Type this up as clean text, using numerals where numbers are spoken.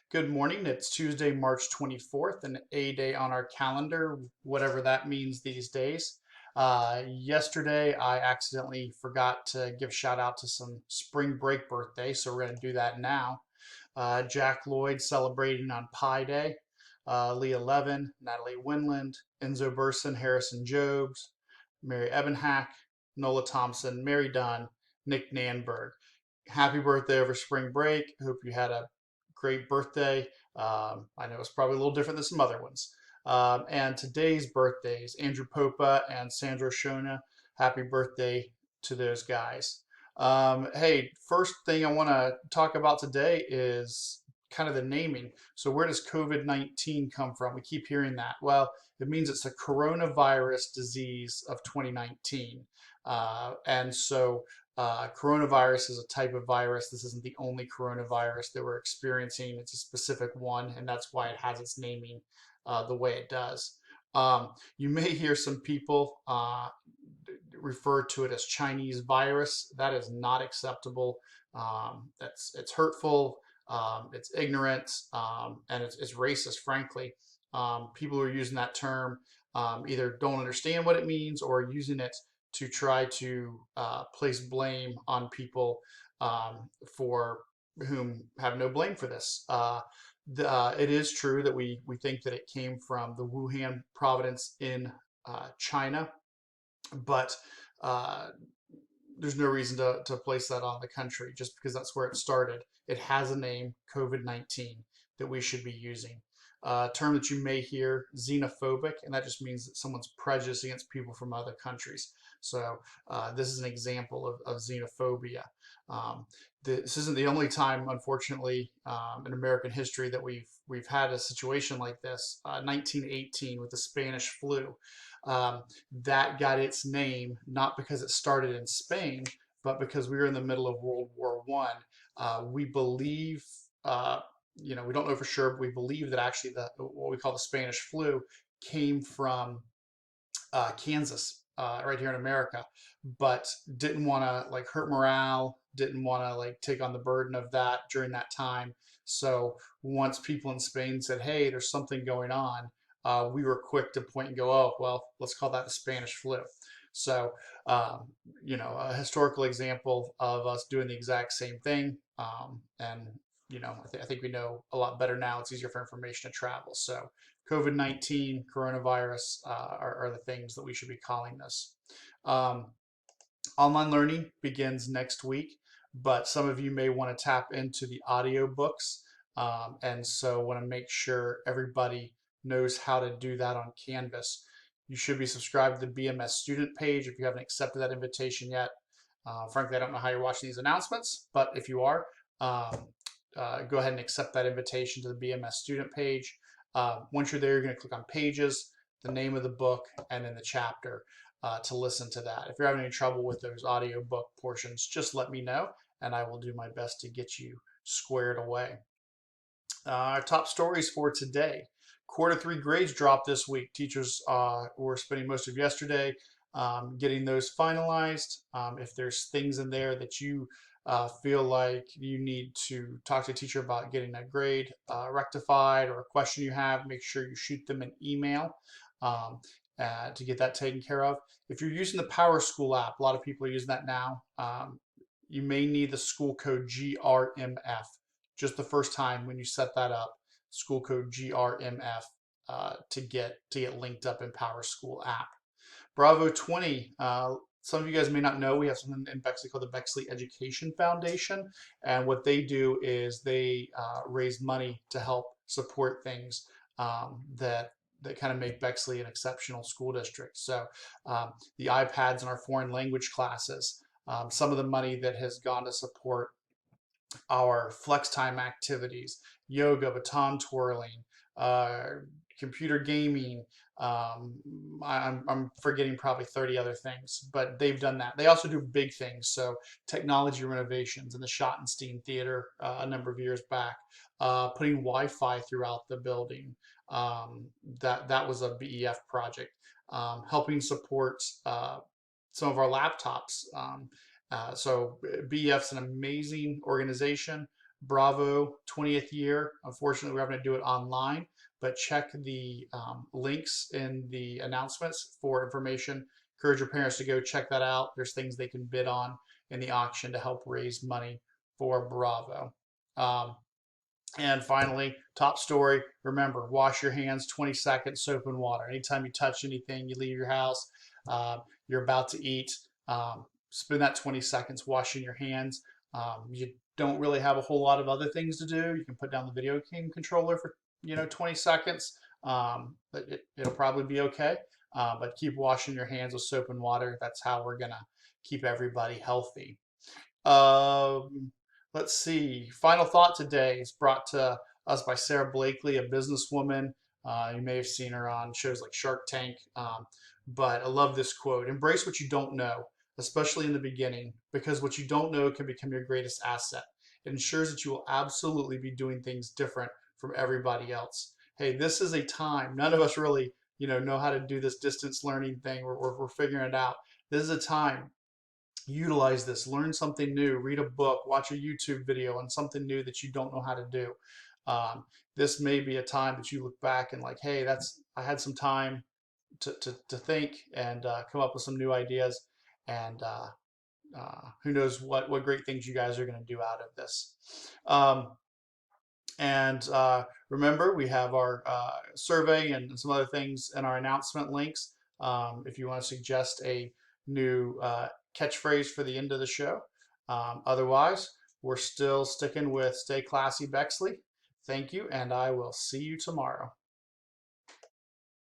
Good morning. It's Tuesday, March 24th, an A day on our calendar, whatever that means these days. Yesterday, I accidentally forgot to give shout out to some spring break birthdays, so we're going to do that now. Jack Lloyd celebrating on Pi Day, Leah Levin, Natalie Winland, Enzo Burson, Harrison Jobs, Mary Ebenhack, Nola Thompson, Mary Dunn, Nick Nanberg. Happy birthday over spring break. Hope you had a great birthday. I know it's probably a little different than some other ones. And today's birthdays, Andrew Popa and Sandra Shona. Happy birthday to those guys. Hey, first thing I want to talk about today is kind of the naming. So, where does COVID-19 come from? We keep hearing that. Well, it means it's a coronavirus disease of 2019. Coronavirus is a type of virus. This isn't the only coronavirus that we're experiencing. It's a specific one, and that's why it has its naming the way it does. You may hear some people refer to it as Chinese virus. That is not acceptable. It's hurtful. It's ignorant, and it's racist. Frankly, people who are using that term either don't understand what it means or are using it to try to place blame on people for whom have no blame for this. It is true that we think that it came from the Wuhan province in China, but uh, there's no reason to place that on the country just because that's where it started. It has a name, COVID-19, that we should be using. A term that you may hear, xenophobic, and that just means that someone's prejudiced against people from other countries. So this is an example of xenophobia. Um, this isn't the only time, unfortunately, in American history that we've had a situation like this. 1918 with the Spanish flu. Um, that got its name not because it started in Spain, but because we were in the middle of World War One. We believe, we don't know for sure, but we believe that actually the what we call the Spanish flu came from Kansas, right here in America, but didn't want to like hurt morale, didn't want to like take on the burden of that during that time. So once people in Spain said, "Hey, there's something going on," we were quick to point and go, "Oh, well, let's call that the Spanish flu." So, a historical example of us doing the exact same thing, and I think we know a lot better now. It's easier for information to travel. So, COVID-19, coronavirus are the things that we should be calling this. Um, Online learning begins next week, but some of you may want to tap into the audio books. And so want to make sure everybody knows how to do that on Canvas. You should be subscribed to the BMS student page if you haven't accepted that invitation yet. Frankly, I don't know how you're watching these announcements, but if you are, um, go ahead and accept that invitation to the BMS student page. Once you're there, you're going to click on pages, the name of the book, and then the chapter to listen to that. If you're having any trouble with those audiobook portions, just let me know and I will do my best to get you squared away. Our top stories for today. Quarter three grades dropped this week. Teachers were spending most of yesterday getting those finalized. If there's things in there that you feel like you need to talk to a teacher about getting that grade rectified or a question you have, make sure you shoot them an email um, to get that taken care of. If you're using the Power School app, a lot of people are using that now. You may need the school code GRMF just the first time when you set that up, school code GRMF to get linked up in Power School app. Bravo 20. Some of you guys may not know we have something in Bexley called the Bexley Education Foundation, and what they do is they raise money to help support things that kind of make Bexley an exceptional school district. So the iPads in our foreign language classes, some of the money that has gone to support our flex time activities, yoga, baton twirling, uh, computer gaming. I'm forgetting probably 30 other things, but they've done that. They also do big things. So technology renovations in the Schottenstein Theater a number of years back, putting Wi-Fi throughout the building. That was a BEF project. Helping support some of our laptops. So BEF's an amazing organization. Bravo 20th year. Unfortunately, we're having to do it online, but check the links in the announcements for information. Encourage your parents to go check that out. There's things they can bid on in the auction to help raise money for Bravo. Um, and finally, top story, remember, wash your hands 20 seconds, soap and water. Anytime you touch anything, you leave your house, you're about to eat, spend that 20 seconds washing your hands. You don't really have a whole lot of other things to do. You can put down the video game controller for 20 seconds, but it'll probably be okay. But keep washing your hands with soap and water. That's how we're gonna keep everybody healthy. Um, let's see. Final thought today is brought to us by Sarah Blakely, a businesswoman. You may have seen her on shows like Shark Tank. But I love this quote: "Embrace what you don't know, especially in the beginning, because what you don't know can become your greatest asset. It ensures that you will absolutely be doing things different from everybody else." Hey, this is a time, none of us really, know how to do this distance learning thing. We're figuring it out. This is a time, utilize this, learn something new, read a book, watch a YouTube video on something new that you don't know how to do. This may be a time that you look back and like, hey, I had some time to think and come up with some new ideas. And who knows what great things you guys are going to do out of this. And remember, we have our survey and some other things in our announcement links. If you want to suggest a new catchphrase for the end of the show. Otherwise, we're still sticking with Stay Classy Bexley. Thank you, and I will see you tomorrow.